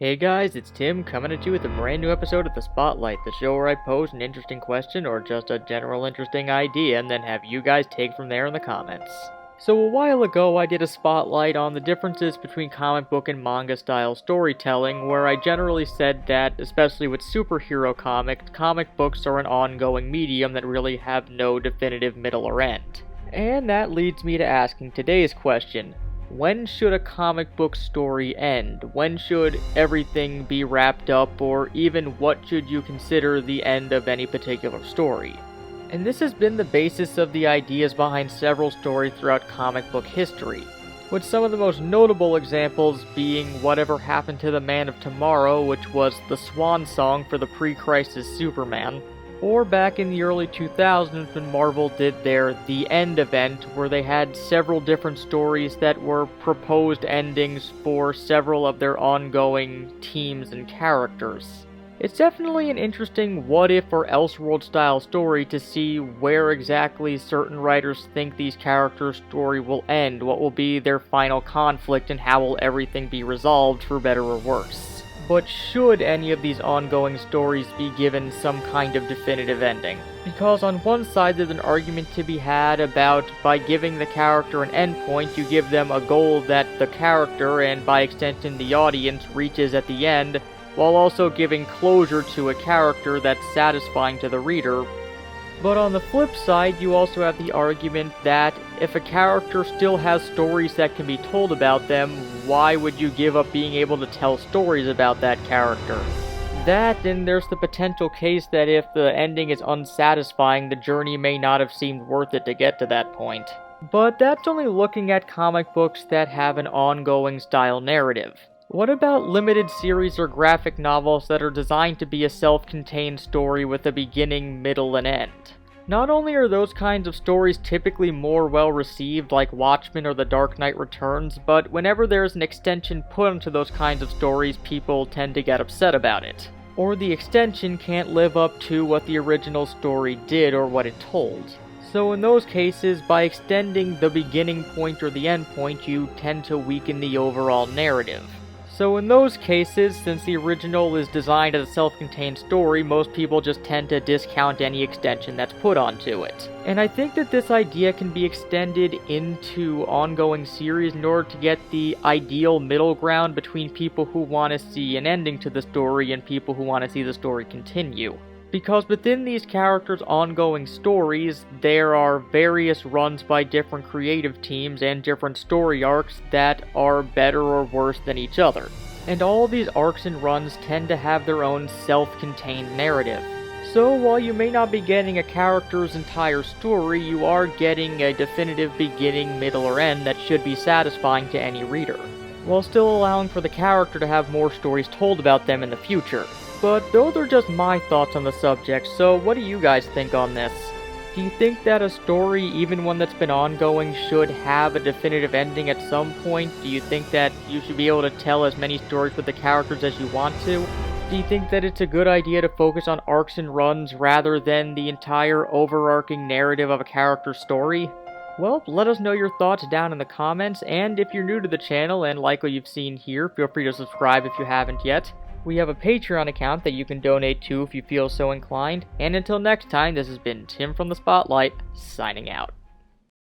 Hey guys, it's Tim coming at you with a brand new episode of The Spotlight, the show where I pose an interesting question or just a general interesting idea and then have you guys take from there in the comments. So a while ago I did a spotlight on the differences between comic book and manga style storytelling, where I generally said that, especially with superhero comics, comic books are an ongoing medium that really have no definitive middle or end. And that leads me to asking today's question. When should a comic book story end? When should everything be wrapped up, or even what should you consider the end of any particular story? And this has been the basis of the ideas behind several stories throughout comic book history, with some of the most notable examples being Whatever Happened to the Man of Tomorrow, which was the swan song for the pre-crisis Superman, or back in the early 2000s when Marvel did their The End event, where they had several different stories that were proposed endings for several of their ongoing teams and characters. It's definitely an interesting what-if or Elseworld style story to see where exactly certain writers think these characters' story will end, what will be their final conflict, and how will everything be resolved for better or worse. But should any of these ongoing stories be given some kind of definitive ending? Because on one side there's an argument to be had about by giving the character an endpoint, you give them a goal that the character, and by extension the audience, reaches at the end, while also giving closure to a character that's satisfying to the reader. But on the flip side, you also have the argument that if a character still has stories that can be told about them, why would you give up being able to tell stories about that character? That, and there's the potential case that if the ending is unsatisfying, the journey may not have seemed worth it to get to that point. But that's only looking at comic books that have an ongoing style narrative. What about limited series or graphic novels that are designed to be a self-contained story with a beginning, middle, and end? Not only are those kinds of stories typically more well-received, like Watchmen or The Dark Knight Returns, but whenever there's an extension put onto those kinds of stories, people tend to get upset about it. Or the extension can't live up to what the original story did or what it told. So in those cases, by extending the beginning point or the end point, you tend to weaken the overall narrative. So in those cases, since the original is designed as a self-contained story, most people just tend to discount any extension that's put onto it. And I think that this idea can be extended into ongoing series in order to get the ideal middle ground between people who want to see an ending to the story and people who want to see the story continue. Because within these characters' ongoing stories, there are various runs by different creative teams and different story arcs that are better or worse than each other. And all of these arcs and runs tend to have their own self-contained narrative. So while you may not be getting a character's entire story, you are getting a definitive beginning, middle, or end that should be satisfying to any reader, while still allowing for the character to have more stories told about them in the future. But those are just my thoughts on the subject, so what do you guys think on this? Do you think that a story, even one that's been ongoing, should have a definitive ending at some point? Do you think that you should be able to tell as many stories with the characters as you want to? Do you think that it's a good idea to focus on arcs and runs rather than the entire overarching narrative of a character's story? Well, let us know your thoughts down in the comments, and if you're new to the channel and like what you've seen here, feel free to subscribe if you haven't yet. We have a Patreon account that you can donate to if you feel so inclined, and until next time, this has been Tim from The Spotlight, signing out.